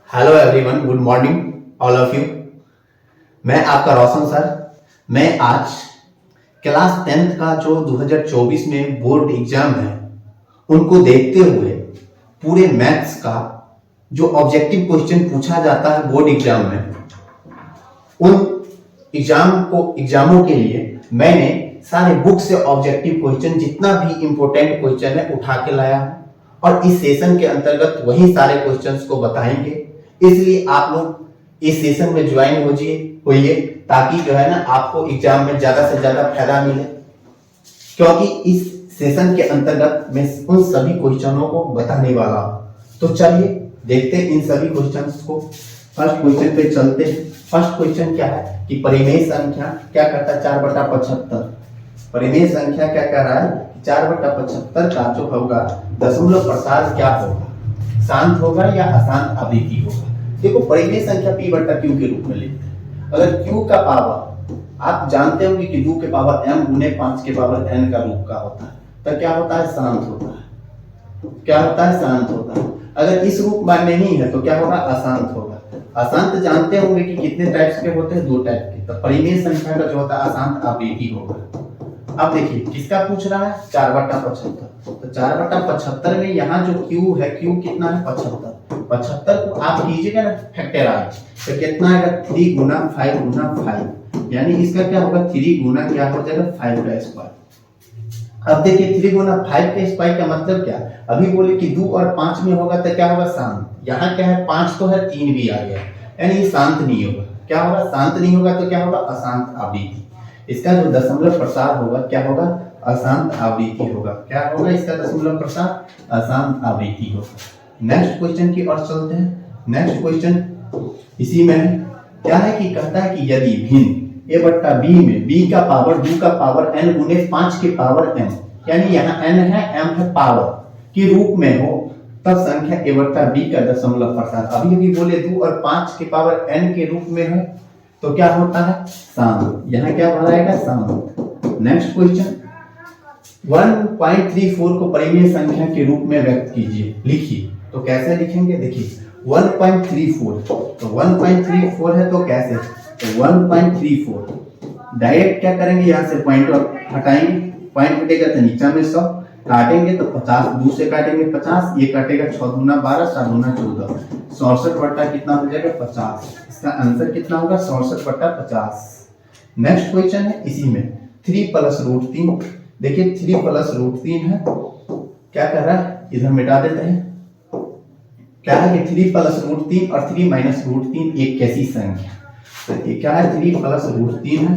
Hello everyone, good morning all of you. मैं आपका रोशन sir. मैं आज क्लास 10th का जो 2024 में बोर्ड एग्जाम है उनको देखते हुए पूरे मैथ्स का जो ऑब्जेक्टिव क्वेश्चन पूछा जाता है बोर्ड एग्जाम में, उन एग्जामों के लिए मैंने सारे बुक से ऑब्जेक्टिव क्वेश्चन जितना भी इंपॉर्टेंट क्वेश्चन है उठा के लाया हूं और इस सेशन के अंतर्गत वही सारे क्वेश्चंस को बताएंगे। इसलिए आप लोग इस सेशन में ज्वाइन होइए ताकि जो है ना आपको एग्जाम में ज्यादा से ज्यादा फायदा मिले, क्योंकि इस सेशन के अंतर्गत मैं उन सभी क्वेश्चनों को बताने वाला हूं। तो चलिए देखते हैं इन सभी क्वेश्चंस को। फर्स्ट क्वेश्चन पे चलते हैं। फर्स्ट क्वेश्चन क्या है कि परिमेय संख्या क्या करता है 4/75। परिमेय संख्या क्या कह रहा है, 4/75 का जो होगा दशमलव प्रसार क्या होगा, शांत होगा या अशांत आवृत्ति होगा। देखो, परिमेय संख्या p/q के रूप में लिखते हैं। अगर q का पावर आप जानते होंगे कि 2 के पावर m गुने 5 के पावर n का रूप का होता है, तो क्या होता है, शांत होता है। क्या होता है, शांत होता है। अगर इस रूप में नहीं है तो क्या होगा, अशांत होगा। अशांत जानते होंगे कि कितने टाइप्स के होते हैं, 2 टाइप के। तो परिमेय संख्या का जो होता है अशांत आवृत्ति होगा। अब देखिए किसका पूछ रहा है, 4/75। तो 4/75 में यहाँ जो q है, q कितना है, 75। 75 को आप कीजिएगा ना फैक्टराइज, तो कितना आएगा, 3 गुना 5 गुना 5, यानी इसका क्या होगा, 3 गुना क्या हो जाएगा, 5 का स्क्वायर। अब देखिए 3 गुना 5 के स्क्वायर का मतलब क्या, अभी बोले कि 2 और 5 में होगा तो क्या होगा, शांत। यहाँ क्या है, 5 तो है, 3 भी आ गया, यानी शांत नहीं होगा। क्या होगा, शांत नहीं होगा तो क्या होगा, अशांत आवृत्ति। इसका जो दशमलव प्रसार होगा क्या होगा, अशांत आवृत्ति होगा। क्या होगा इसका दशमलव प्रसार, अशांत आवृत्ति होगा। नेक्स्ट क्वेश्चन की ओर चलते हैं। नेक्स्ट क्वेश्चन इसी में क्या है कि कहता है कि यदि भिन्न a/b में b का पावर 2 का पावर n गुने 5 के पावर m, यानी यहाँ n है m है पावर के रूप में हो, तब संख्या a/b का दशमलव प्रसार। अभी भी बोले 2 और 5 के पावर n के रूप में है तो क्या होता है, शांत। यहाँ क्या बनाएगा, शांत। नेक्स्ट क्वेश्चन 1.34 को परिमेय संख्या के रूप में व्यक्त कीजिए, लिखिए। तो कैसे लिखेंगे, देखिए 1.34, तो 1.34 है तो कैसे, तो 1.34 डायरेक्ट क्या करेंगे, यहाँ से पॉइंट हटाएंगे, पॉइंट हटेगा तो नीचा में 100, काटेंगे तो 50, 2 से काटेंगे 50, ये काटेगा 6 दूना 12, 7 दूना 14, 67 बट्टा कितना हो जाएगा, 50। इसका आंसर कितना होगा, 67/50। नेक्स्ट क्वेश्चन है इसी में 3 + √3। देखिए 3 + √3 है, क्या कर रहा है, इधर मिटा देते हैं। क्या है कि 3 + √3 और 3 - √3 एक कैसी संख्या, तो ये क्या है, 3 + √3 है,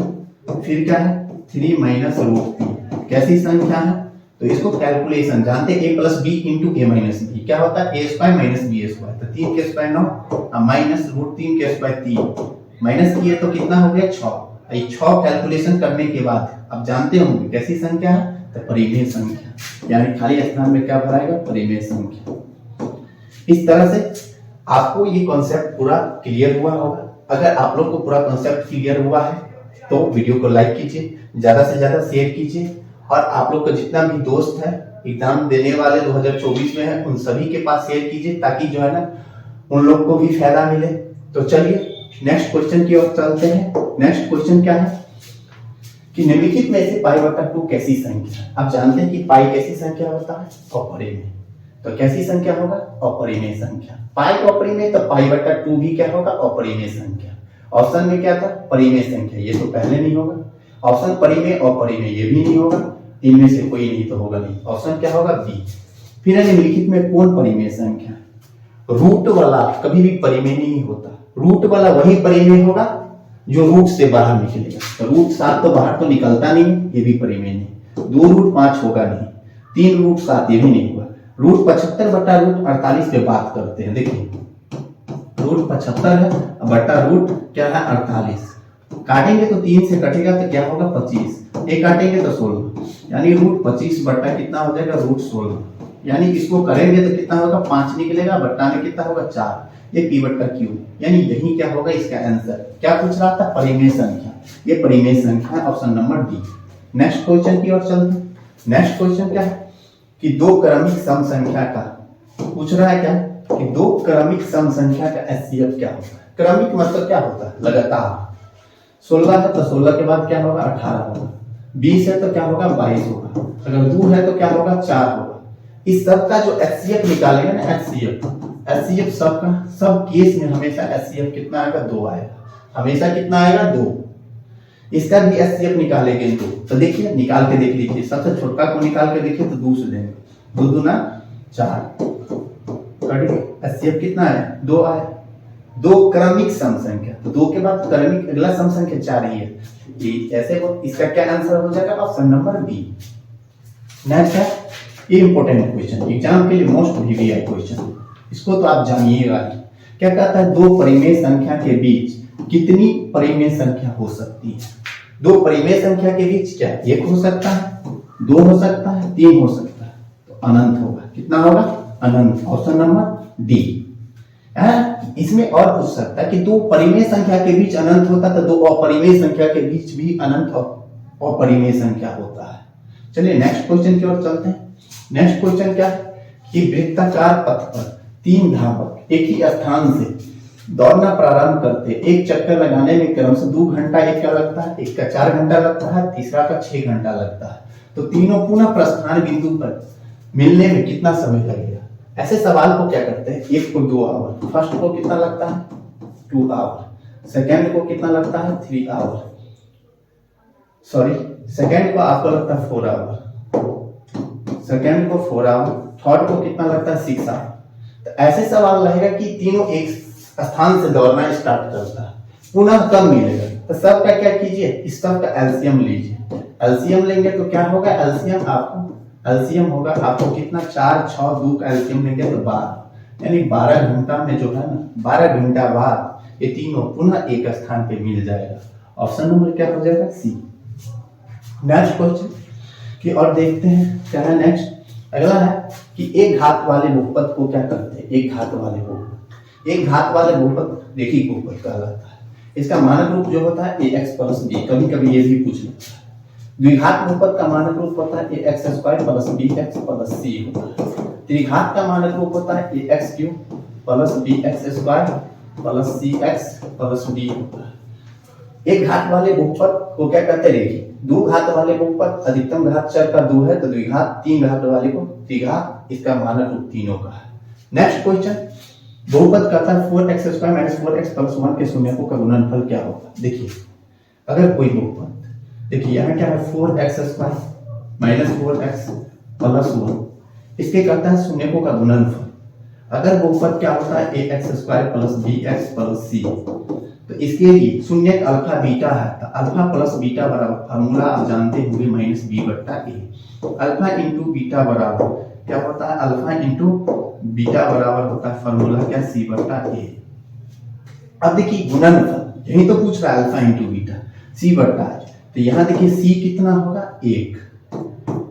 फिर क्या है 3 - √3 कैसी संख्या है। तो इसको कैलकुलेशन जानते हैं, a + b × a - b क्या होता है, a² - b²। तो 3 के स्क्वायर 9, -√3 के स्क्वायर 3, माइनस किए तो कितना हो गया, 6। ये 6 कैलकुलेशन करने के बाद अब जानते होंगे कैसी संख्या है, तो परिमेय संख्या, यानी खाली स्थान में क्या भराएगा, परिमेय संख्या। इस तरह से आपको ये कॉन्सेप्ट पूरा क्लियर हुआ होगा। अगर आप लोग को पूरा कॉन्सेप्ट क्लियर हुआ है तो वीडियो को लाइक कीजिए, ज्यादा से ज्यादा शेयर कीजिए, और आप लोग का जितना भी दोस्त है एग्जाम देने वाले 2024 में है उन सभी के पास शेयर कीजिए, ताकि जो है ना उन लोग को भी फायदा मिले। तो चलिए नेक्स्ट क्वेश्चन की ओर चलते हैं। नेक्स्ट क्वेश्चन क्या है कि निम्नलिखित में से π/2 कैसी संख्या। आप जानते हैं कि पाई कैसी संख्या होता है, अपरिमेय। तो कैसी संख्या होगा, अपरिमेय संख्या। पाई अपरिमेय तो π/2 भी क्या होगा, अपरिमेय संख्या। ऑप्शन में क्या था, परिमेय संख्या, ये तो पहले नहीं होगा। ऑप्शन परिमेय अपरिमेय, ये भी नहीं होगा। इनमें से कोई नहीं तो होगा नहीं। ऑप्शन क्या होगा, बी। फिर निम्नलिखित में कौन परिमेय संख्या, रूट वाला कभी भी परिमेय नहीं होता। रूट वाला वही परिमेय होगा जो रूट से बाहर निकलेगा। तो रूट 7 तो बाहर तो निकलता नहीं, ये भी परिमेय नहीं। 2 रूट 5 होगा नहीं, 3 रूट 7 ये भी नहीं होगा। रूट 75/√48 पे बात करते हैं। देखिए रूट 75 है बटा रूट क्या है, 48। काटेंगे तो 3 से कटेगा तो क्या होगा, 25। एक काटेंगे तो 16, यानी रूट 25 बट्टा कितना हो जाएगा, रूट 16। यानी इसको करेंगे तो कितना होगा, 5 निकलेगा, बट्टा में कितना होगा, 4। ये p/q, यानी यही क्या होगा इसका आंसर। क्या पूछ रहा था, परिमेय संख्या। ये परिमेय संख्या, option number D. Next question की ओर चलते हैं। नेक्स्ट क्वेश्चन क्या है कि 2 क्रमिक सम संख्या का पूछ रहा है क्या कि दो क्रमिक सम संख्या का एचसीएफ क्या होता है। क्रमिक मतलब क्या होता है, लगातार। 16 है तो 16 के बाद क्या होगा, 18 होगा। 20 है तो क्या होगा, 22 होगा। अगर 2 है तो क्या होगा, 4 होगा। इस सब का जो एचसीएफ निकालेंगे ना, एचसीएफ सब का, सब केस में हमेशा एचसीएफ कितना आएगा, 2 आएगा। हमेशा कितना आएगा, 2। इसका भी एचसीएफ निकालेंगे तो देखिए, निकाल के देख लीजिए। सबसे छोटा को निकाल के देखिए तो 2 से देंगे, 2 दूना 4, एचसीएफ कितना है, 2 आए। दो क्रमिक सम संख्या, तो 2 के बाद क्रमिक अगला सम संख्या 4 ही है। ऐसे वो इसका क्या आंसर हो जाएगा, ऑप्शन नंबर बी। नेक्स्ट है इंपॉर्टेंट क्वेश्चन, एग्जाम के लिए मोस्ट वीवीआई क्वेश्चन, इसको तो आप जानिएगा। क्या कहता है, दो परिमेय संख्या के बीच कितनी परिमेय संख्या हो सकती है। दो परिमेय संख्या के बीच क्या, 1 हो सकता है, 2 हो सकता है, 3 हो सकता है, तो अनंत होगा। कितना होगा, अनंत। Option number D. इसमें और पूछ सकता है कि दो परिमेय संख्या के बीच अनंत होता है, तो दो अपरिमेय संख्या के बीच भी अनंत और अपरिमेय संख्या होता है। चलिए नेक्स्ट क्वेश्चन की ओर चलते हैं। नेक्स्ट क्वेश्चन क्या है कि वृत्ताकार पथ पर 3 धावक एक ही स्थान से दौड़ना प्रारंभ करते, एक चक्कर लगाने में क्रमशः 2 घंटा एक का लगता है, एक का 4 घंटा लगता है, तीसरा का 6 घंटा लगता है। तो तीनों पुनः प्रस्थान बिंदु पर मिलने में कितना समय लगेगा। ऐसे सवाल को क्या करते हैं, एक को 2 आवर, फर्स्ट को कितना लगता है 2 आवर, सेकेंड को कितना लगता है 3 आवर, सॉरी सेकेंड को आपको लगता है 4 आवर, सेकेंड को 4 आवर, थर्ड को कितना लगता है 6 आवर। तो ऐसे सवाल रहेगा कि तीनों एक स्थान से दौड़ना स्टार्ट करता है, पुनः कब मिलेगा। तो सब का क्या कीजिए, इस सब का एलसीएम लीजिए। एलसीएम लेंगे तो क्या होगा, एलसीएम होगा आपको कितना, 4, 6, 2 का एलसीएम लेंगे तो 12, यानी 12 घंटा में जो है ना, 12 घंटा बाद ये तीनों पुनः एक स्थान पे मिल जाएगा। ऑप्शन नंबर क्या हो जाएगा, सी। नेक्स्ट क्वेश्चन की और देखते हैं क्या है। नेक्स्ट अगला है कि एक घात वाले बहुपद को क्या करते हैं, एक घात वाले बहुपद। एक घात वाले बहुपद रेखिक बहुपद कहलाता है। इसका मानक रूप जो होता है ax प्लस बी, कभी कभी ये भी पूछ लेता है। द्विघात बहुपद का मानक रूप होता है ax square plus bx plus c होता है। त्रिघात का मानक रूप होता है ax cube plus bx square plus cx plus d होता है। एक घात वाले बहुपद को क्या कहते हैं, रेखिक। दो घात वाले बहुपद अधिकतम घात चर का 2 है तो द्विघात, 3 घात वाले को त्रिघात, इसका मानक रूप तीनों का है। नेक्स्ट क्वेश्चन, बहुपद कहता है 4x square minus 4x plus 1 के शून्यकों का गुणनफल क्या होगा। देखिए अगर कोई बहुपद, देखिए यहाँ क्या है 4x square minus 4x plus 1, इसके कहता है शून्यकों का गुणनफल। अगर बहुपद क्या होता है ax square plus bx plus c, तो इसके लिए शून्य अल्फा बीटा है, तो अल्फा प्लस बीटा बराबर फार्मूला आप जानते होंगे माइनस बी बट्टा ए। अल्फा इंटू बीटा बराबर क्या होता है, अल्फा इंटू बीटा बराबर होता है फार्मूला क्या, सी बट्टा ए। अब देखिए गुणनफल, यही तो पूछ रहा है, अल्फा इंटू बीटा सी बट्टा ए। तो यहाँ देखिए सी कितना होगा 1,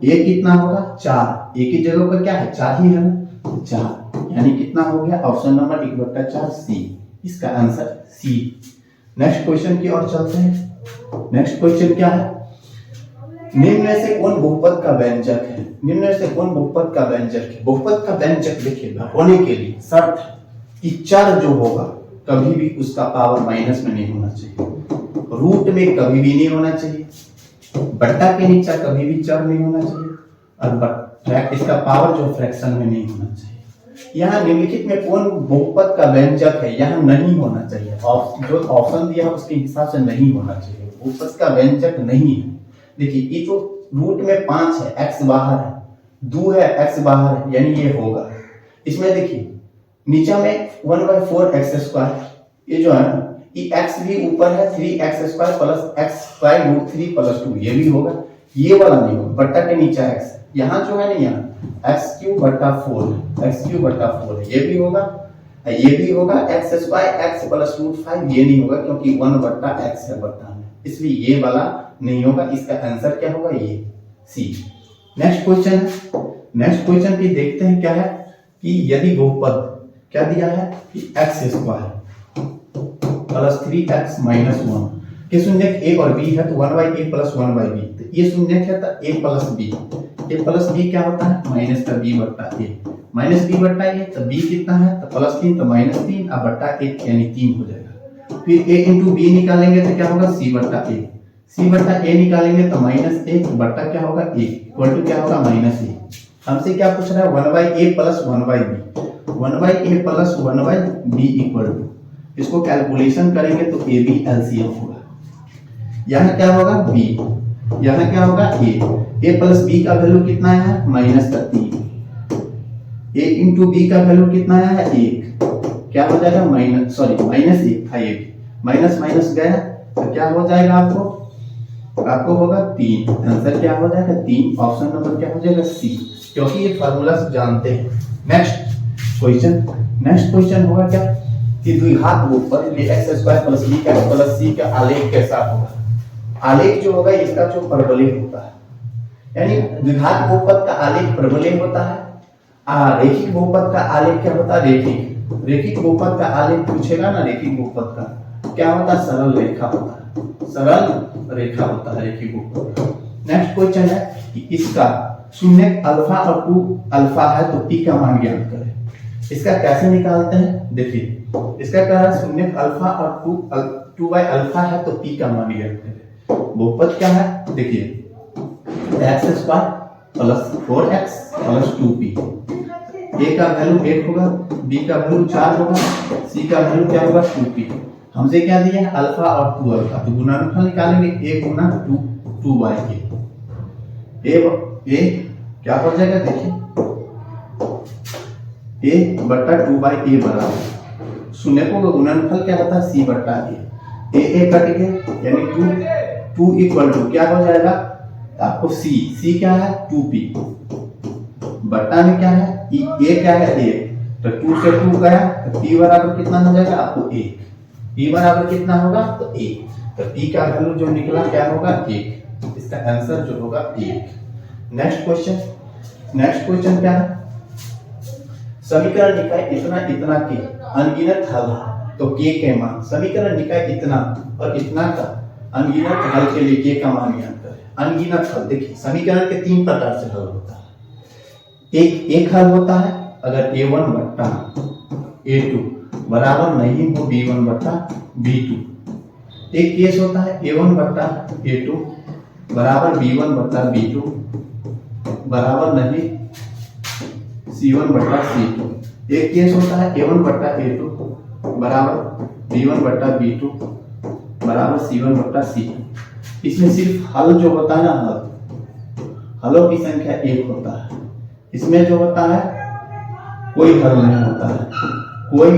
ए कितना होगा 4, ए की जगह पर क्या है 4 ही है ना, 4 यानी कितना हो गया, ऑप्शन नंबर 1/4 सी, इसका आंसर सी। नेक्स्ट क्वेश्चन की ओर चलते हैं। नेक्स्ट क्वेश्चन क्या है, निम्न में से कौन बहुपद का व्यंजक है। निम्न में से कौन बहुपद का व्यंजक है। बहुपद का व्यंजक देखिए होने के लिए शर्त कि चर जो होगा कभी भी उसका पावर माइनस में नहीं होना चाहिए, रूट में कभी भी नहीं होना चाहिए, बट्टा के नीचे कभी भी चर नहीं होना चाहिए, और इसका पावर जो फ्रैक्शन में नहीं होना चाहिए। यहाँ निम्नलिखित में कौन बहुपद का व्यंजक है, यहाँ नहीं होना चाहिए। जो ऑप्शन दिया उसके हिसाब से नहीं होना चाहिए, बहुपद का व्यंजक नहीं है। देखिए ये तो रूट में 5 है, x बाहर है, 2 है, x बाहर है, यानी ये होगा। इसमें देखिए नीचे में 1/4x स्क्वायर, ये जो है ना ये x भी ऊपर है, 3x square plus x square root 3 plus 2, ये भी होगा। ये वाला नहीं होगा, बट्टा के नीचे x, यहाँ जो है ना यहाँ x³ बट्टा 4, x³ बट्टा 4 ये भी होगा, ये भी होगा। x square x plus root 5 ये नहीं होगा क्योंकि 1/x है बट्टा में, इसलिए ये वाला नहीं होगा। इसका आंसर क्या होगा, ये सी। नेक्स्ट क्वेश्चन है। नेक्स्ट क्वेश्चन की देखते हैं क्या है कि यदि बहुपद क्या दिया है कि x square plus 3x minus 1 के शून्यक a और b है तो 1/a प्लस 1/b, तो ये शून्यक है तो a plus b, a plus b क्या होता है माइनस का b बट्टा a, माइनस बी बट्टा ए, तो बी कितना है तो +3, तो -3 अब बट्टा 1 यानी 3 हो जाएगा। फिर a इंटू बी निकालेंगे तो क्या होगा c बट्टा a, c बट्टा a निकालेंगे तो -1 बट्टा क्या होगा a इक्वल टू क्या होगा -a। हमसे क्या पूछ रहा है 1/a plus 1/b, 1/a plus 1/b equal to, इसको कैलकुलेशन करेंगे तो a b एलसीएम होगा। यहाँ क्या होगा b, यहाँ क्या होगा a प्लस b का वैल्यू कितना है -3, a इंटू बी का वैल्यू कितना है 1, क्या हो जाएगा -1 था, ये माइनस माइनस गया तो क्या हो जाएगा आपको होगा 3, आंसर क्या हो जाएगा 3, ऑप्शन नंबर क्या हो जाएगा सी, क्योंकि ये फार्मूला जानते हैं। नेक्स्ट क्वेश्चन होगा क्या कि द्विघात बहुपद x² plus b plus c का आलेख कैसा होगा। आलेख जो होगा इसका जो परवलय होता है, यानी द्विघात बहुपद का आलेख परवलय होता है, रेखिक बहुपद का आलेख क्या होता है रेखिक बहुपद का आलेख पूछेगा ना, रेखिक बहुपद का क्या होता है सरल रेखा होता है, सरल रेखा होता है रेखिक बहुपद का। नेक्स्ट क्वेश्चन है कि इसका शून्य अल्फा और 2 अल्फा है तो p का मान ज्ञात करें। इसका कैसे निकालते हैं, देखिए इसका क्या है शून्य अल्फा और 2 बाई अल्फा है तो p का मान ज्ञात करें। बहुपद क्या है देखिए x² plus 4x plus 2p, a का वैल्यू 8 होगा, b का वैल्यू 4 होगा, c का वैल्यू क्या होगा 2p। हमसे क्या दिया है अल्फा और 2 अल्फा, तो गुणनफल निकालेंगे a गुना 2 बाई a क्या हो जाएगा देखिए a बट्टा 2 बाई a बराबर शून्य को गुणनफल क्या होता है c बट्टा a कट गया यानी 2 इक्वल टू क्या हो जाएगा आपको c क्या है 2p, बट्टा में क्या है a क्या है 1, तो 2 से 2 गया तो p बराबर कितना हो जाएगा आपको 1, p बराबर कितना होगा तो 1, तो p का वैल्यू जो निकला क्या होगा 1, इसका आंसर जो होगा 1। नेक्स्ट क्वेश्चन क्या है, समीकरण निकाय इतना के अनगिनत हल तो k के मान, समीकरण निकाय इतना और इतना का अनगिनत हल के लिए k का मान ज्ञात करें। अनगिनत हल देखिए समीकरण के 3 प्रकार से हल होता है। एक हल होता है अगर a1 बट्टा a2 बराबर नहीं हो b1 बट्टा b2। एक केस होता है a1 बट्टा a2 बराबर b1 बट्टा b2 बराबर नहीं c1 बट्टा c2। एक केस होता है a1 बट्टा a2 बराबर b1 बट्टा b2 बराबर c1 बट्टा c2। इसमें सिर्फ हल जो होता है ना, हलों की संख्या 1 होता है, इसमें जो होता है कोई हल नहीं होता है, कोई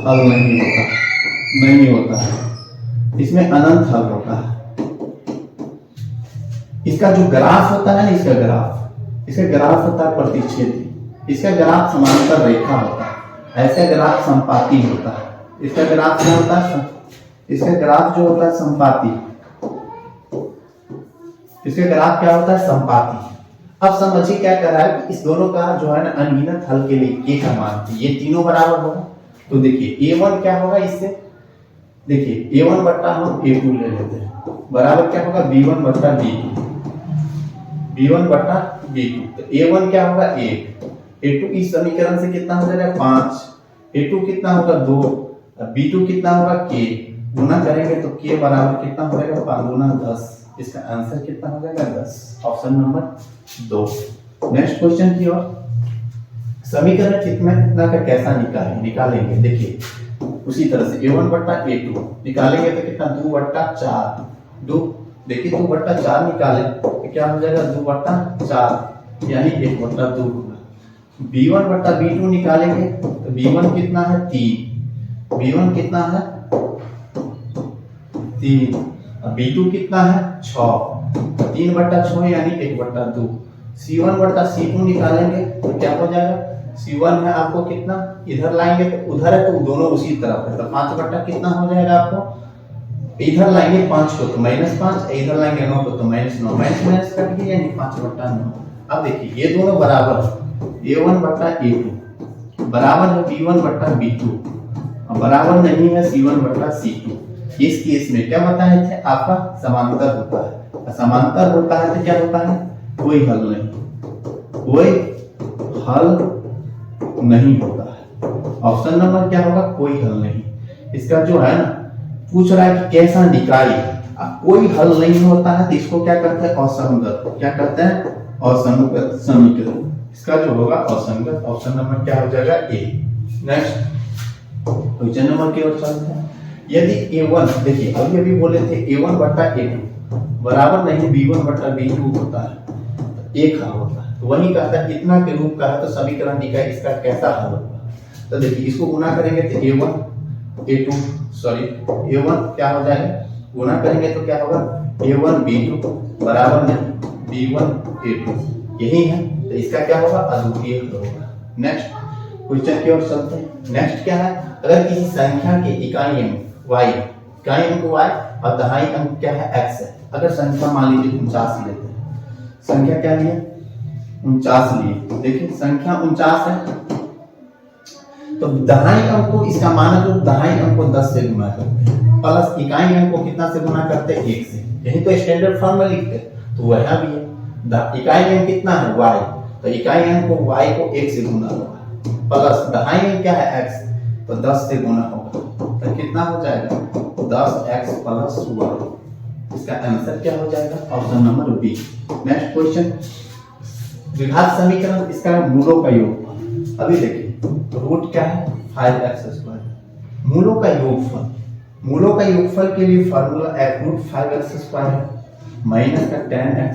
हल नहीं होता है, इसमें अनंत हल होता है। इसका जो ग्राफ होता है ना, इसका ग्राफ होता है प्रतिच्छेदी, इसका ग्राफ समांतर रेखा होता है, ऐसा ग्राफ संपाती होता है। इसका ग्राफ क्या होता है, इसका ग्राफ जो होता है संपाती, इसका ग्राफ क्या होता है संपाती। अब समझिए क्या कर रहा है कि इस दोनों का जो है ना अनगिनत हल के लिए k का मान ये तीनों बराबर होगा, तो देखिए a1 क्या होगा इससे, देखिए a1 बट्टा हम a2 ले लेते हैं बराबर क्या होगा b1 बट्टा b2, b1 बट्टा b2, तो a1 क्या होगा 1, a2 इस समीकरण से कितना हो जाएगा 5, a2 कितना होगा 2, b2 कितना होगा k, गुना करेंगे तो k बराबर कितना हो जाएगा 5 गुना 10, इसका आंसर कितना हो जाएगा 10, ऑप्शन नंबर 2। नेक्स्ट क्वेश्चन की ओर, समीकरण कितना का कैसा निकालेंगे देखिए उसी तरह से a1 बट्टा a2 निकालेंगे तो कितना 2 बट्टा 4, देखिए 2 बट्टा 4 निकाले तो क्या हो जाएगा 2 बट्टा 4 यानी 1 बट्टा 2 होगा। b1 बट्टा b2 निकालेंगे तो b1 कितना है 3, b1 कितना है 3, b2 कितना है 6, 3 बट्टा 6 यानी 1 बट्टा 2। c1 बट्टा c2 निकालेंगे तो क्या हो जाएगा, c1 है आपको कितना, इधर लाएंगे तो उधर है तो दोनों उसी तरफ है, तो 5 बट्टा कितना हो जाएगा आपको, इधर लाएंगे 5 को तो -5, इधर लाएंगे 9 को तो -9, माइनस कट गया यानी 5 बट्टा 9। अब देखिए ये दोनों बराबर a1 बट्टा a2 बराबर है b1 बट्टा b2 और बराबर नहीं है c1 बट्टा c2। इस केस में क्या बताए थे आपका समांतर होता है, समांतर होता है तो क्या होता है कोई हल नहीं होता है। ऑप्शन नंबर क्या होगा, कोई हल नहीं। इसका जो है ना पूछ रहा है कि कैसा निकाय, कोई हल नहीं होता है तो इसको क्या कहते हैं, असंगत। क्या कहते हैं, असंगत समीकरण। इसका जो होगा असंगत। ऑप्शन नंबर क्या हो जाएगा, ए। नेक्स्ट क्वेश्चन नंबर की ओर चलते हैं। यदि a1, देखिए अभी बोले थे a1 बटा a2 बराबर नहीं b1 बटा b2 होता है तो एक हल होता है। तो वही कहता है इतना के रूप का है तो समीकरण निकाय इसका कैसा हल होगा। तो देखिए इसको गुना करेंगे तो a1 क्या हो जाएगा, गुना करेंगे तो क्या होगा, a1 b2 बराबर नहीं b1 a2, यही है। तो इसका क्या होगा, अद्वितीय हल होगा। नेक्स्ट क्वेश्चन की ओर चलते हैं। नेक्स्ट क्या है, अगर किसी संख्या के इकाई अंक y, इकाई अंक y और दहाई अंक क्या है, x है। अगर संख्या मान लीजिए 49 लेते हैं, संख्या क्या लिए 49 लिए। देखिए संख्या 49 है तो दहाई अंक को, इसका मानक रूप दहाई अंक को 10 से गुना करते हैं प्लस इकाई अंक को कितना से गुना करते हैं, 1 से। यही तो स्टैंडर्ड फॉर्म में लिखते हैं। तो वह भी है इकाई अंक कितना है y, तो इकाई अंक को y को 1 से गुना होगा प्लस दहाई अंक क्या है x, तो 10 से गुना होगा तो कितना हो जाएगा 10x प्लस y। इसका आंसर क्या हो जाएगा, option number B. Next question, द्विघात समीकरण, इसका मूलों का योग। अभी देखिए रूट क्या है 5x², मूलों का योगफल। मूलों का योगफल के लिए फार्मूला √5x² है माइनस का tan x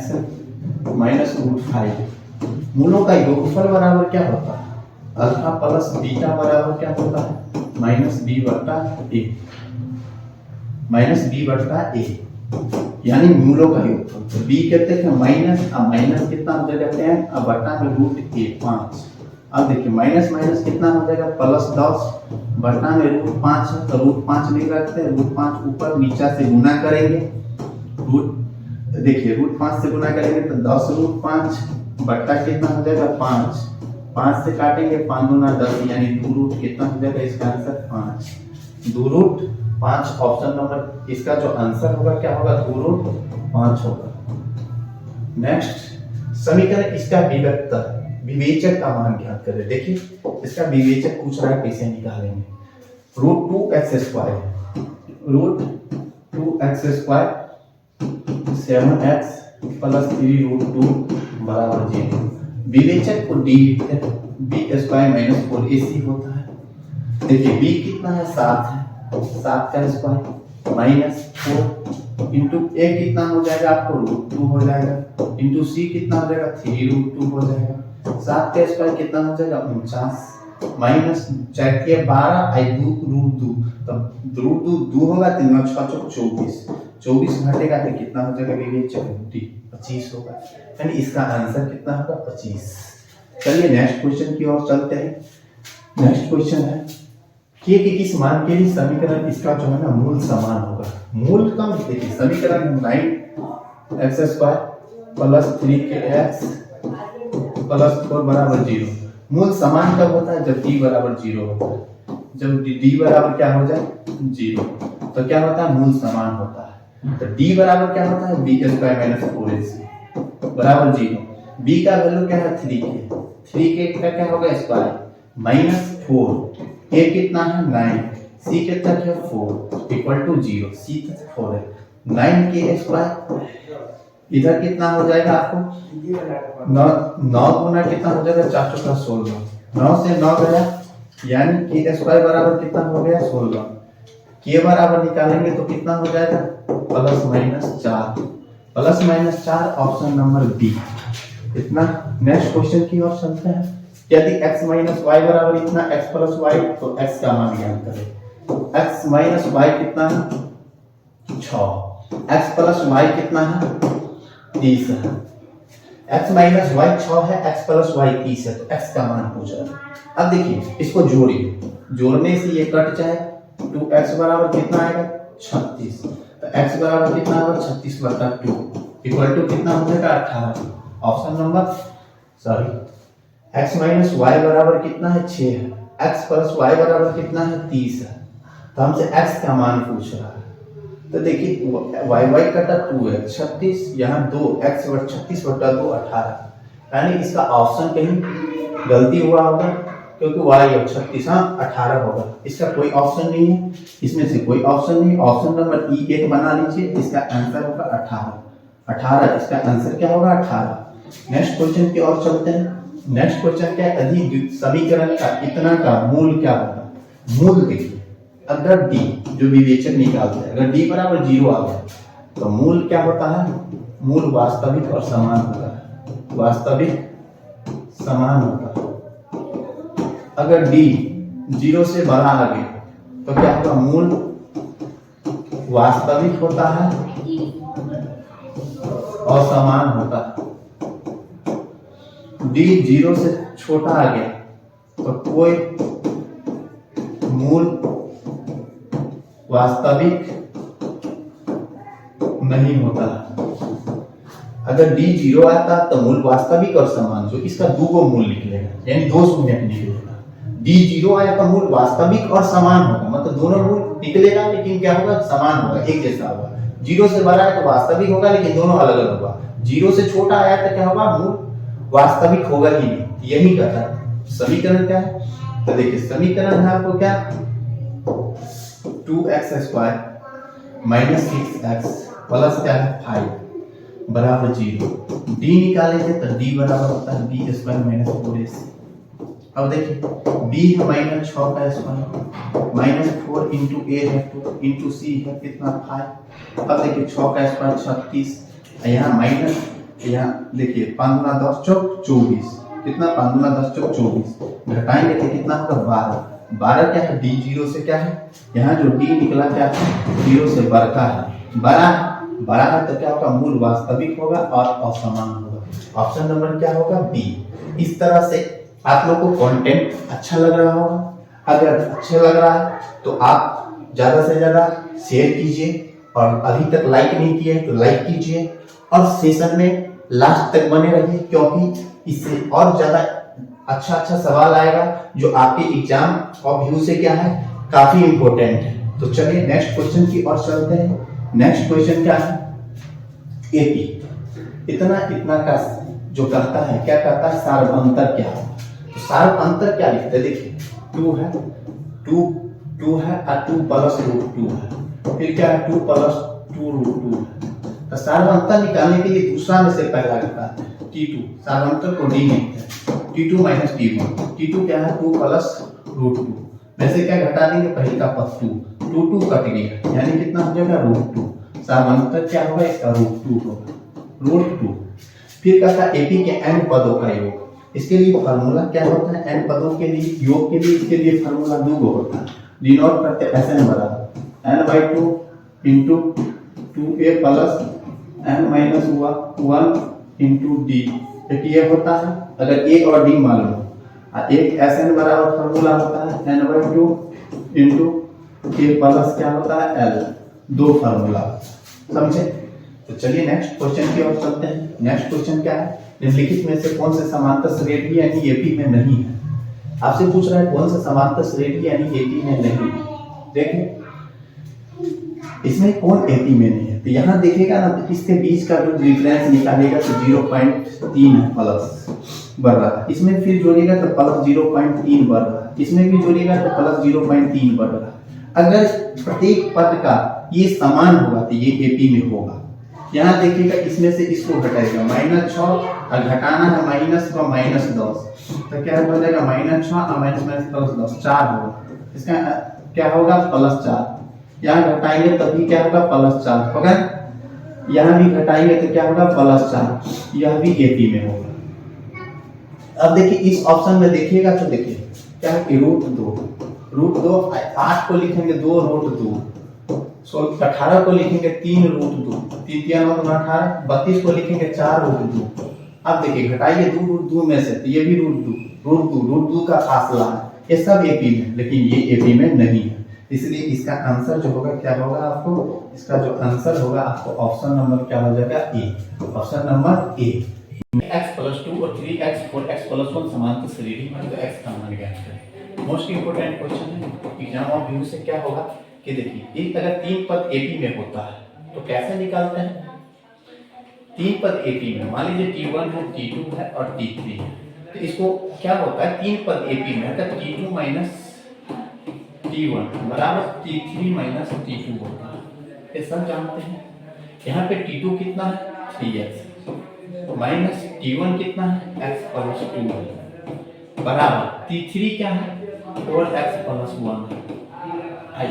माइनस √5। मूलों का योगफल बराबर क्या होता है, अल्फा प्लस बीटा बराबर क्या होता है, माइनस b बटा a, यानी मूलों का योगफल। तो b कहते हैं माइनस, अब माइनस कितना हो जाएगा 10, अब बटा में √a 5। अब देखिए माइनस माइनस कितना हो जाएगा प्लस 10, बटा में √5 है तो √5 नहीं रखते, √5 ऊपर नीचा से गुना करेंगे। देखिए √5 से गुना करेंगे तो 10√5 बटा कितना हो जाएगा 5, 5 से काटेंगे 5 दूना 10, यानी 2 कितना हो जाएगा, इसका आंसर 5, 2√5। ऑप्शन नंबर इसका जो आंसर होगा क्या होगा, 2√5 होगा। नेक्स्ट समीकरण, इसका विवेचक का मान ज्ञात करें। देखिए इसका विवेचक पूछ रहा है कैसे निकालेंगे। √2x², √2x² 7x प्लस 3√2 बराबर 0। विवेचक को d b² माइनस 4ac होता है। देखिए b कितना है 7 है, 7 का स्क्वायर माइनस 4 इंटू a कितना हो जाएगा आपको √2 हो जाएगा, इंटू c कितना हो जाएगा 3√2 हो जाएगा। 7 का स्क्वायर कितना हो जाएगा 49 माइनस 4 के 12 आई 2√2, तब √2 होगा 3 6 24, 24 घटेगा तो कितना हो जाएगा विवेचक 25 होगा। यानी इसका आंसर कितना होगा 25। चलिए नेक्स्ट क्वेश्चन की ओर चलते हैं। नेक्स्ट क्वेश्चन है के किस मान के लिए समीकरण इसका जो है ना मूल समान होगा। मूल कम, देखिए समीकरण 9x² प्लस 3x प्लस 4 बराबर 0। मूल समान कब होता है, जब d बराबर 0 होता है। जब d बराबर क्या हो जाए 0 तो क्या होता है, मूल समान होता है। तो d बराबर क्या होता है, b² माइनस 4ac बराबर 0। b का वैल्यू क्या है 3k, 3k का क्या होगा स्क्वायर माइनस 4, a कितना है 9, c कितना है 4 इक्वल टू 0, c 4 है 9k स्क्वायर। इधर कितना हो जाएगा आपको 9 गुना कितना हो जाएगा 4 चौका 16, 9 से 9 गया यानी k स्क्वायर बराबर कितना हो गया 16। k बराबर निकालेंगे तो कितना हो जाएगा plus minus 4, option number B. इतना। नेक्स्ट क्वेश्चन की ओर चलते हैं। यदि x माइनस वाई बराबर इतना x प्लस वाई, तो x का मान ज्ञात करें। x माइनस वाई कितना है 6, x प्लस वाई कितना है 30 है। x माइनस वाई 6 है, x प्लस वाई 30 है, तो x का मान पूछ रहा है। अब देखिए इसको जोड़िए, जोड़ने से ये कट जाए, 2x बराबर कितना आएगा 36, तो x बराबर कितना होगा 36 बटा 2 इक्वल टू कितना हो जाएगा 18। Option number x minus Y बराबर कितना है 6 है, x प्लस वाई बराबर कितना है 30 है, तो हमसे x का मान पूछ रहा है। तो देखिए y कटा 2 है 36, यहाँ 2x 36 बटा 2 18, यानी इसका ऑप्शन कहीं गलती हुआ होगा। क्योंकि y और 36 18 होगा। इसका कोई ऑप्शन नहीं है, इसमें से कोई ऑप्शन नहीं। ऑप्शन नंबर ई एक बना लीजिए, इसका आंसर होगा 18। 18 इसका आंसर क्या होगा 18। नेक्स्ट क्वेश्चन की ओर चलते हैं। नेक्स्ट क्वेश्चन क्या है, अधिक समीकरण का इतना का मूल क्या होगा। मूल देखिए, अगर डी जो विवेचन निकालते हैं, अगर डी बराबर 0 आ गया तो मूल क्या होता है, मूल वास्तविक और समान होता है, वास्तविक समान होता है। अगर डी 0 से बड़ा आ गया तो क्या होगा, मूल वास्तविक होता है और समान होता है। डी 0 से छोटा आ गया तो कोई मूल वास्तविक नहीं होता। अगर डी 0 आता तो मूल वास्तविक और समान, जो इसका दो को मूल निकलेगा, यानी 2 शून्य निकलेगा। डी 0 आया तो मूल वास्तविक और समान होगा, मतलब दोनों मूल निकलेगा लेकिन क्या होगा, समान होगा, एक जैसा होगा। 0 से बड़ा है तो वास्तविक होगा लेकिन दोनों अलग अलग होगा। 0 से छोटा आया तो क्या होगा, मूल वास्तविक होगा ही नहीं। यही कहता है समीकरण क्या है, तो देखिए समीकरण है आपको क्या, 2x² माइनस 6x प्लस क्या है 5 बराबर 0। डी निकालेंगे तो डी बराबर होता है b² माइनस 4ac। अब देखिए b है माइनस 6 का स्क्वायर, माइनस 4 इंटू a है 2 इंटू c है कितना 5। अब देखिए 6 का स्क्वायर 36, यहाँ माइनस, यहाँ देखिए 5 गुना 10 चौक 24, कितना 5 गुना 10 चौक 24, घटाएंगे तो कितना होगा 12। 12 क्या है, डी 0 से क्या है, यहाँ जो डी निकला क्या है, 0 से बड़ा है, बड़ा है तो क्या होगा, मूल वास्तविक होगा और असमान होगा। ऑप्शन नंबर क्या होगा, बी। इस तरह से आप लोग को कंटेंट अच्छा लग रहा होगा। अगर अच्छा लग रहा है तो आप ज्यादा से ज्यादा शेयर कीजिए, और अभी तक लाइक नहीं किए तो लाइक कीजिए, और सेशन में लास्ट तक बने रहिए, क्योंकि इससे और ज्यादा अच्छा सवाल आएगा जो आपके एग्जाम और व्यू से क्या है, काफी इंपॉर्टेंट है। तो चलिए नेक्स्ट क्वेश्चन की ओर चलते हैं। नेक्स्ट क्वेश्चन क्या है, एपी इतना का जो कहता है, क्या कहता है, सार्वअंतर क्या है। तो सार्वअंतर क्या लिखते हैं, देखिए 2 है, 2 है और 2 प्लस √2 है, फिर क्या है 2 प्लस 2 √2 है। तो सार्वअंतर निकालने के लिए दूसरा में से पहला घटा है T2, सार्वअंतर को डी लिखते हैं, T2 माइनस T1। T2 क्या है 2 प्लस √2, वैसे क्या घटा देंगे, पहले का पद 2 कट गया, यानी कितना हो जाएगा √2। सार्वअंतर क्या होगा, इसका √2 होगा, √2। फिर कहता है एपी के n पदों का योग। इसके लिए फार्मूला क्या होता है, n पदों के लिए योग के लिए, इसके लिए फार्मूला 2 होता है। डिनोट करते हैं Sn बराबर n/2 into 2a plus n minus 1 into D, एक ये होता है। अगर a और d मालूम हो, एक Sn बराबर फार्मूला होता है n/2 इंटू a प्लस क्या होता है l, 2 फार्मूला, समझे। तो चलिए नेक्स्ट क्वेश्चन की ओर चलते हैं। नेक्स्ट क्वेश्चन क्या है, निम्नलिखित में से कौन से समांतर श्रेणी यानी एपी में नहीं है। आपसे पूछ रहा है कौन सा समांतर श्रेणी यानी एपी में नहीं है। देखिए इसमें कौन एपी में नहीं है, तो यहाँ देखिएगा ना, तो इसके बीच का जो डिफरेंस निकालेगा तो 0.3 है प्लस बढ़ रहा है, इसमें फिर जोड़ेगा तो प्लस 0.3 बढ़ रहा है, इसमें भी जोड़ेगा तो प्लस 0.3 बढ़ रहा है। अगर प्रत्येक पद का ये समान होगा तो ये एपी में होगा। यहाँ देखिएगा इसमें से इसको घटाएगा, -6 और घटाना है माइनस का -10, तो क्या हो जाएगा -6 और -10 4 होगा, इसका क्या होगा +4। यहाँ घटाएंगे तभी क्या होगा +4 होगा, यहाँ भी घटाएंगे तो क्या होगा +4, यह भी एपी में होगा। अब देखिए इस ऑप्शन में देखिएगा तो देखिए क्या है कि √2 8 को लिखेंगे 2 √2, 18 को लिखेंगे 3 √2, 3 9 18, 32 को लिखेंगे 4 √2। अब देखिए घटाइए 2 √2 में से, तो ये भी √2 का फासला है, ये सब एपी में, लेकिन ये एपी में नहीं है। इसलिए इसका आंसर जो होगा क्या होगा, आपको इसका जो आंसर होगा आपको ऑप्शन नंबर क्या हो जाएगा, ए, ऑप्शन नंबर ए। x + 2 और 3x 4x + 1 समांतर श्रेणी में, तो x का मान ज्ञात करें। मोस्ट इंपोर्टेंट क्वेश्चन है एग्जाम ऑफ व्यू से क्या होगा कि देखिए एक अगर 3 पद एपी में होता है तो कैसे निकालते हैं। 3 पद एपी में, मान लीजिए T1 है, T2 है और T3 है, तो इसको क्या होता है, तीन पद एपी में है, तो T2 माइनस T1 बराबर T3 माइनस T2 होता है, ये सब जानते हैं। यहाँ पे T2 कितना है 3x माइनस T1 कितना है x प्लस 2 बराबर T3 क्या है 4x प्लस 1।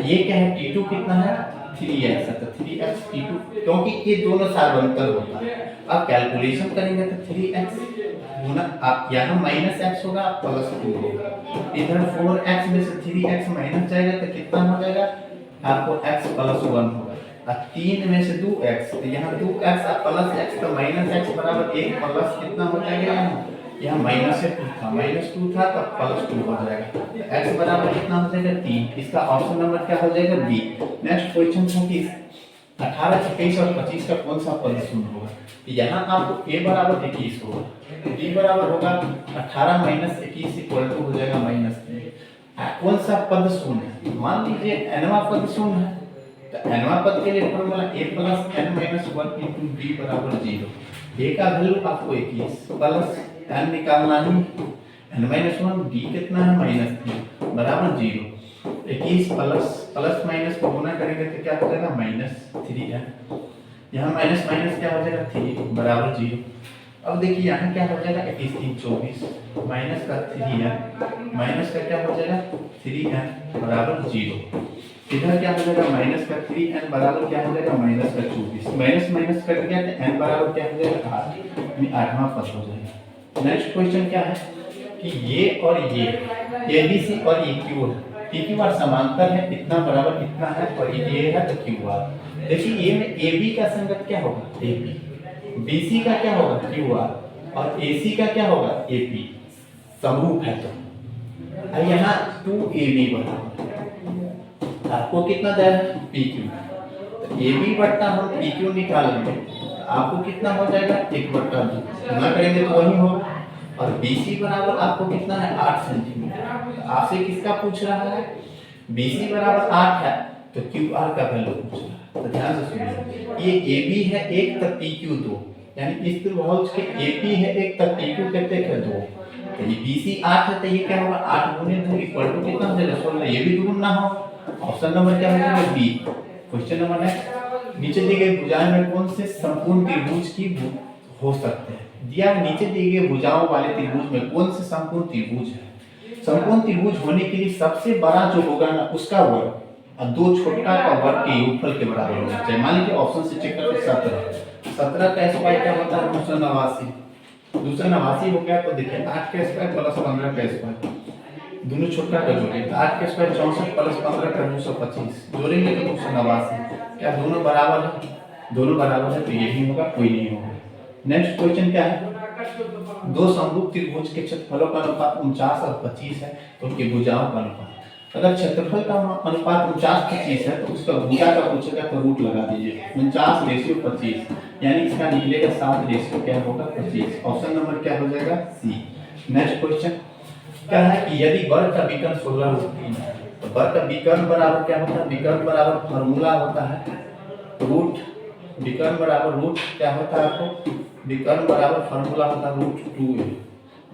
ये क्या है T2 कितना है 3x है, तो 3x T2, क्योंकि ये दोनों सार्वंतर होता है। अब कैलकुलेशन करेंगे तो 3x गुना, आप यहाँ माइनस x होगा प्लस 2 होगा, इधर 4x में से 3x माइनस जाएगा तो कितना हो जाएगा आपको x प्लस 1 होगा, और 3 में से 2x, तो यहाँ 2x और प्लस x तो माइनस x बराबर 1 प्लस कितना हो जाएगा, यहाँ माइनस से 2 था, माइनस 2 था तो प्लस 2 हो जाएगा, तो x बराबर कितना हो जाएगा 3। इसका ऑप्शन नंबर क्या हो जाएगा बी। नेक्स्ट क्वेश्चन था कि 18, 21 और 25 का कौन सा पद शून्य होगा। यहाँ आपको a बराबर 21 होगा, b बराबर होगा 18 माइनस 21 इक्वल टू हो जाएगा माइनस 3। कौन सा पद शून्य है, मान लीजिए nवां पद शून्य है, तो nवां पद के लिए formula a plus n minus 1 into b बराबर 0। a का वैल्यू आपको 21 प्लस n निकालना ही, n माइनस 1, b कितना है माइनस 3 बराबर 0। 21 प्लस माइनस को गुना करेंगे तो क्या हो जाएगा माइनस 3n, यहाँ माइनस माइनस क्या हो जाएगा 3 बराबर 0। अब देखिए यहाँ क्या हो जाएगा 21 3 24 माइनस का 3n, माइनस का क्या हो जाएगा 3n बराबर 0। इधर क्या हो जाएगा माइनस का 3n बराबर क्या हो जाएगा माइनस का 24, माइनस माइनस कट गया तो n बराबर क्या हो जाएगा 8, यानी 8वां पद हो जाएगा। नेक्स्ट क्वेश्चन क्या है कि ये और ये ABC और EQ है, PQ समांतर है, इतना बराबर इतना है, और ये है तो QR। देखिए ये में AB का संगत क्या होगा AP, BC का क्या होगा QR, और AC का क्या होगा AP, समरूप है तो यहाँ 2AB बराबर आपको कितना दे रहा है PQ, तो AB बट्टा हम PQ निकालेंगे तो आपको कितना हो जाएगा 1/2 गुना करेंगे तो वही होगा, और BC बराबर आपको कितना है 8 सेंटीमीटर। तो आपसे किसका पूछ रहा है, BC बराबर 8 है तो QR का वैल्यू पूछ रहा है। तो ध्यान से सुनिए, ये AB है 1 तक PQ 2, यानी इस त्रिभुज के AP है 1 तक PQ कितने है 2, तो ये BC 8 है तो ये क्या होगा 8 गुने 2 इक्वल टू कितना हो जाएगा 16, ये भी दूर ना हो। ऑप्शन नंबर क्या हो जाएगा बी। क्वेश्चन नंबर नेक्स्ट, नीचे दी गई भुजाएं में कौन से संपूर्ण त्रिभुज की हो सकते हैं, दिया नीचे दिए गए भुजाओं वाले त्रिभुज में कौन से संपूर्ण त्रिभुज है। संपूर्ण त्रिभुज होने के लिए सबसे बड़ा जो होगा ना उसका वर्ग और दो छोटा का वर्ग के योगफल के बराबर होना चाहिए। मान लीजिए ऑप्शन से चेक करते 17 का स्क्वायर क्या होता है 289, 289 हो गया तो देखिए 8 का स्क्वायर प्लस 15 का स्क्वायर, दोनों छोटा का जोड़ेंगे तो 8 का स्क्वायर 64 प्लस 15 का 225, जोड़ेंगे तो 289, क्या दोनों बराबर है, दोनों बराबर है तो यही होगा, कोई नहीं होगा। नेक्स्ट क्वेश्चन क्या है, दो समरूप त्रिभुज के क्षेत्रफलों का अनुपात 49 और 25 है तो उनके भुजाओं का अनुपात, अगर क्षेत्रफल का अनुपात 49-25 है तो उसका भुजा का पूछेगा तो रूट लगा दीजिए, 49/25 यानी इसका निकलेगा 7 क्या होगा 25। ऑप्शन नंबर क्या हो जाएगा सी। नेक्स्ट क्वेश्चन क्या है कि यदि वर्ग का विकर्ण 16√3 है तो वर्ग का विकर्ण बराबर क्या होता है, विकर्ण बराबर फार्मूला होता है रूट, विकर्ण बराबर रूट क्या होता है आपको, विकर्ण बराबर फार्मूला होता है √2a,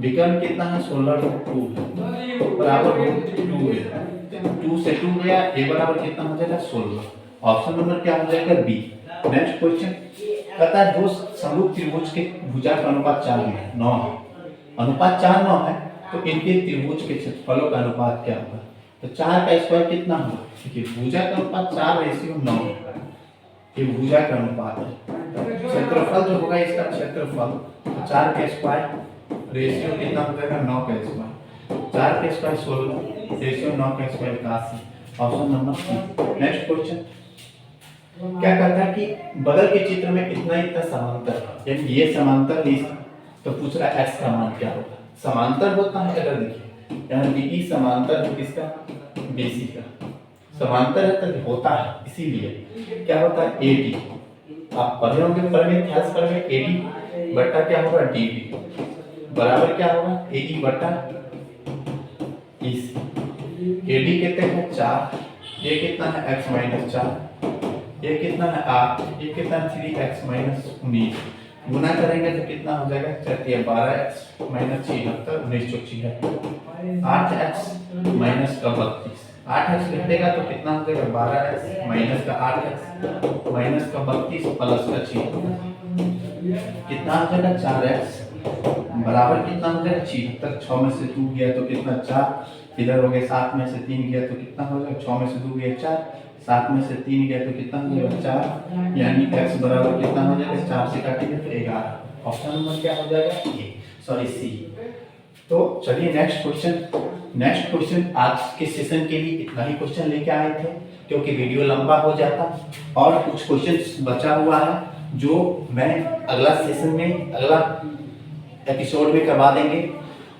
विकर्ण कितना है 16√2 बराबर √2a, 2 से 2 गया, a बराबर कितना हो जाएगा 16। ऑप्शन नंबर क्या हो जाएगा बी। नेक्स्ट क्वेश्चन कहता है दो समरूप त्रिभुज के भुजा का अनुपात 4:9 है, अनुपात 4:9 है तो इनके त्रिभुज के क्षेत्रफलों का अनुपात क्या होगा, तो 4 का स्क्वायर कितना होगा, देखिए भुजा का अनुपात 4:9 है, ये भुजा का अनुपात है, क्षेत्रफल जो होगा इसका क्षेत्रफल तो 4 का स्क्वायर रेशियो कितना हो जाएगा 9 का स्क्वायर, 4 का स्क्वायर 16 रेशियो 9 का square 81। Option number C. Next question क्या कहता है कि बगल के चित्र में इतना समांतर, यानी ये समांतर तो पूछ रहा है x का मान क्या होगा, समांतर होता है अगर देखिए यहाँ BE समांतर है किसका BC का, समांतर है तो होता है इसीलिए क्या होता है AD, आप पढ़े होंगे पढ़ने ध्यान करेंगे AD बट्टा क्या होगा DB बराबर क्या होगा AE बट्टा EC। AD कितने है 4, ये कितना है x - 4, ये कितना है 8, ये कितना 3x - 19, गुना करेंगे तो कितना हो जाएगा, चलिए 12x माइनस 76 1976 8x माइनस का 32 8x लिख देगा तो कितना हो जाएगा 12x माइनस का 8x माइनस का 32 प्लस का 6 कितना हो जाएगा 4x बराबर कितना हो जाएगा 76 6 में से 2 गया तो कितना 4 इधर हो गया 7 में से 3 गया तो कितना हो जाएगा 6 में से 2 गया 4 7 में से 3 गया तो कितना हो जाएगा 4 यानी x बराबर कितना हो जाएगा 4 से काटेंगे तो 11 ऑप्शन नंबर क्या हो जाएगा ए सॉरी सी। तो चलिए नेक्स्ट क्वेश्चन आज के सेशन के लिए इतना ही क्वेश्चन लेके आए थे क्योंकि वीडियो लंबा हो जाता और कुछ क्वेश्चन बचा हुआ है जो मैं अगला सेशन में अगला एपिसोड में करवा देंगे।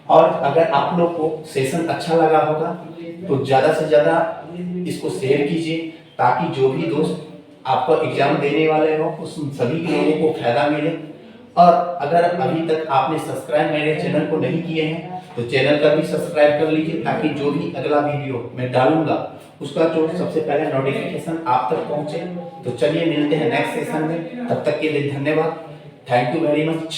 और अगर आप लोग को सेशन अच्छा लगा होगा तो ज़्यादा से ज़्यादा इसको शेयर कीजिए ताकि जो भी दोस्त आपको एग्जाम देने वाले हो उस सभी लोगों को फायदा मिले। और अगर अभी तक आपने सब्सक्राइब मेरे चैनल को नहीं किए हैं तो चैनल का भी सब्सक्राइब कर लीजिए ताकि जो भी अगला वीडियो मैं डालूंगा उसका जो सबसे पहले नोटिफिकेशन आप तक पहुंचे। तो चलिए मिलते हैं नेक्स्ट सेशन में, तब तक के लिए धन्यवाद, थैंक यू वेरी मच।